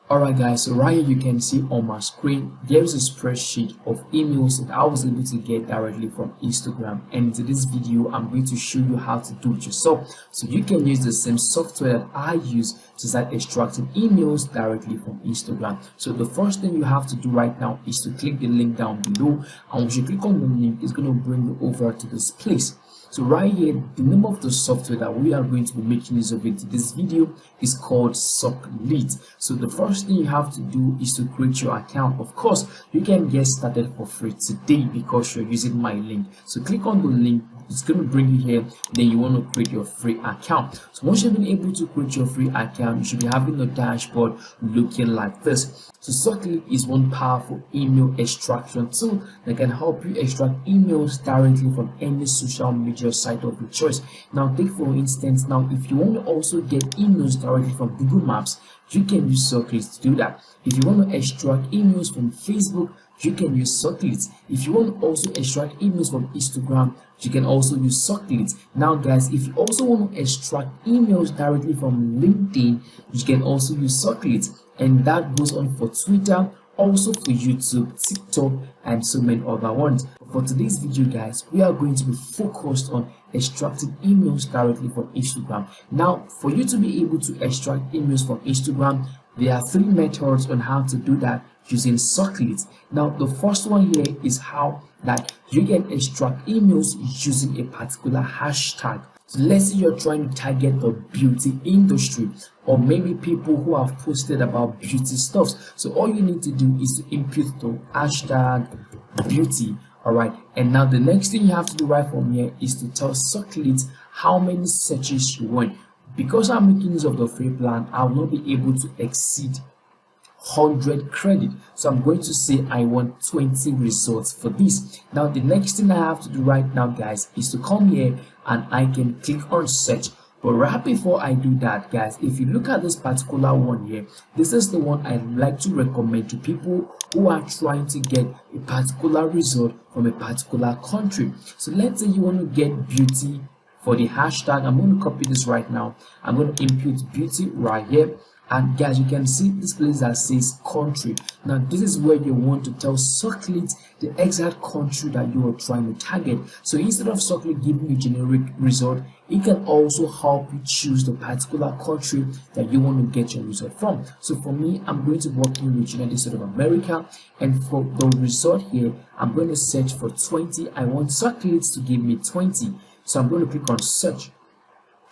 Alright guys, so right here you can see on my screen there is a spreadsheet of emails that I was able to get directly from Instagram, and in this video I'm going to show you how to do it yourself so you can use the same software that I use to start extracting emails directly from Instagram. So the first thing you have to do right now is to click the link down below, and once you click on the link it's going to bring you over to this place. So right here, the name of the software that we are going to be making use of in this video is called Socleads. So the first thing you have to do is to create your account. Of course, you can get started for free today because you're using my link. So click on the link, it's going to bring you here. Then you want to create your free account. So once you've been able to create your free account, you should be having a dashboard looking like this. So Socleads is one powerful email extraction tool that can help you extract emails directly from any social media site of your choice. Now take for instance, now if you want to also get emails directly from Google Maps, you can use Socleads to do that. If you want to extract emails from Facebook, you can use Socleads. If you want to also extract emails from Instagram, you can also use Socleads. Now guys, if you also want to extract emails directly from LinkedIn, you can also use Socleads, and that goes on for Twitter, also for YouTube, TikTok, and so many other ones. For today's video guys, we are going to be focused on extracting emails directly from Instagram. Now for you to be able to extract emails from Instagram, there are three methods on how to do that using Socleads. Now the first one here is how that you can extract emails using a particular hashtag. So let's say you're trying to target the beauty industry, or maybe people who have posted about beauty stuffs. So all you need to do is to input the hashtag beauty. All right, and now the next thing you have to do right from here is to tell Socleads how many searches you want. Because I'm making use of the free plan, I will not be able to exceed 100 credit, so I'm going to say I want 20 results for this. Now the next thing I have to do right now guys is to come here and I can click on search. But right before I do that guys, if you look at this particular one here, this is the one I like to recommend to people who are trying to get a particular result from a particular country. So let's say you want to get beauty. For the hashtag, I'm going to copy this right now. I'm going to input beauty right here, and guys, you can see this place that says country. Now this is where you want to tell Socleads the exact country that you are trying to target. So instead of Socleads giving you generic result, it can also help you choose the particular country that you want to get your result from. So for me, I'm going to work in the United States of America, and for the result here, I'm going to search for 20. I want Socleads to give me 20. So I'm going to click on search.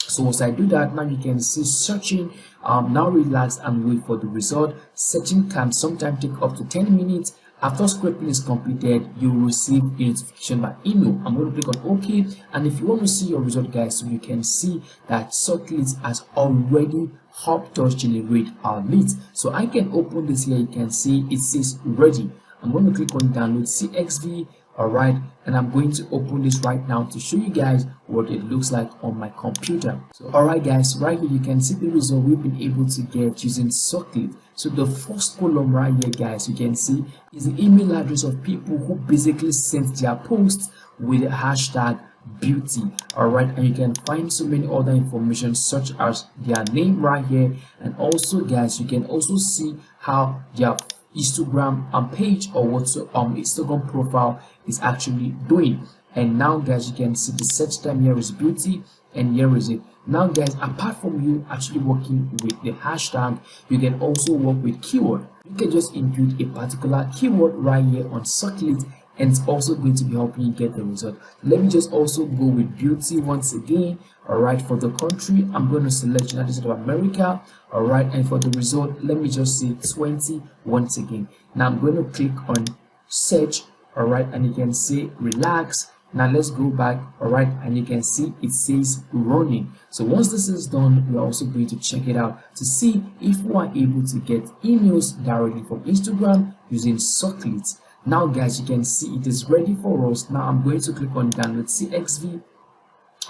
So once I do that, now you can see searching. Now relax and wait for the result. Searching can sometimes take up to 10 minutes. After scraping is completed, you will receive a notification by email. I'm going to click on OK, and if you want to see your result guys, so you can see that Socleads has already helped us generate our leads. So I can open this here. You can see it says ready. I'm going to click on download CXV. All right, and I'm going to open this right now to show you guys what it looks like on my computer. So all right guys, right here you can see the result we've been able to get using Socleads. So the first column right here guys, you can see is the email address of people who basically sent their posts with the hashtag beauty. All right, and you can find so many other information such as their name right here, and also guys, you can also see how their Instagram page or what's Instagram profile is actually doing. And now guys, you can see the search term here is beauty, and here is it. Now guys, apart from you actually working with the hashtag, you can also work with keyword. You can just input a particular keyword right here on Socleads, and it's also going to be helping you get the result. Let me just also go with beauty once again. All right, for the country, I'm going to select United States of America. All right, and for the result, let me just say 20 once again. Now I'm going to click on search. All right, and you can say relax. Now let's go back. All right, and you can see it says running. So once this is done, we're also going to check it out to see if we are able to get emails directly from Instagram using Socleads. Now guys, you can see it is ready for us. Now I'm going to click on download CXV.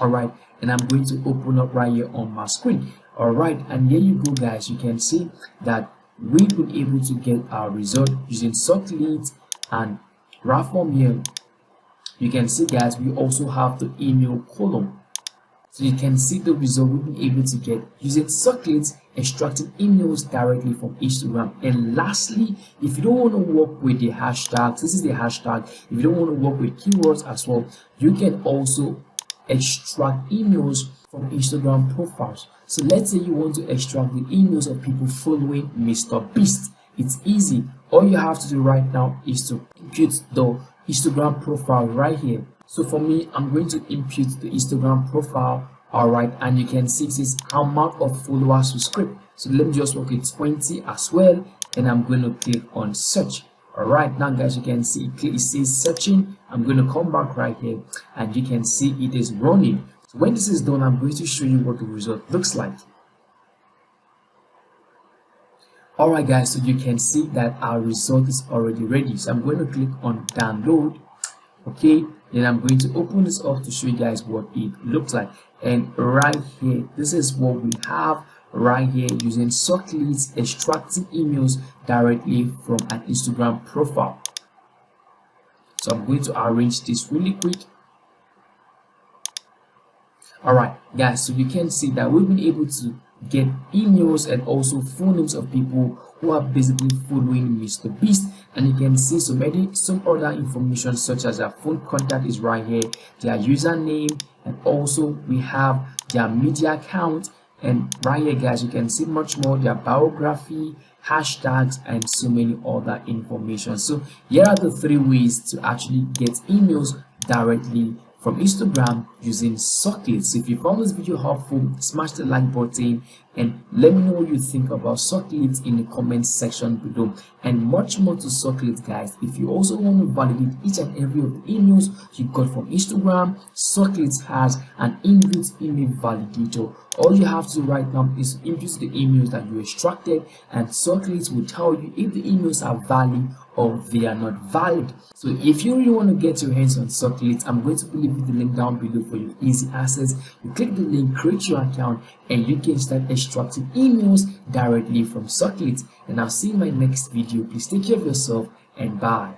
All right, and I'm going to open up right here on my screen. All right, and here you go guys, you can see that we've been able to get our result using Socleads. And right from here you can see guys, we also have the email column. So you can see the result we've been able to get using Socleads, extracting emails directly from Instagram. And lastly, if you don't want to work with the hashtags, this is the hashtag. If you don't want to work with keywords as well, you can also extract emails from Instagram profiles. So let's say you want to extract the emails of people following Mr. Beast. It's easy. All you have to do right now is to impute the Instagram profile right here. So for me, I'm going to impute the Instagram profile. All right, and you can see this amount of followers to script. So let me just work with 20 as well, and I'm going to click on search. All right, now guys, you can see it says searching. I'm going to come back right here, and you can see it is running. So when this is done, I'm going to show you what the result looks like. All right, guys, so you can see that our result is already ready. So I'm going to click on download. Okay, then I'm going to open this up to show you guys what it looks like. And right here, this is what we have right here using Socleads, extracting emails directly from an Instagram profile. So I'm going to arrange this really quick. All right, guys, so you can see that we've been able to get emails and also phone names of people who are basically following Mr. Beast. And you can see some other information such as their phone contact is right here, their username, and also we have their media account. And right here, guys, you can see much more, their biography, hashtags, and so many other information. So here are the 3 ways to actually get emails directly from Instagram using Socleads. So if you found this video helpful, smash the like button and let me know what you think about Socleads in the comment section below. And much more to Socleads, guys. If you also want to validate each and every of the emails you got from Instagram, Socleads has an inbuilt email validator. All you have to do right now is input the emails that you extracted, and Socleads will tell you if the emails are valid or they are not valid. So if you really want to get your hands on Socleads, I'm going to leave the link down below for your easy access. You click the link, create your account, and you can start extracting emails directly from Socleads. And I'll see you in my next video. Please take care of yourself and bye.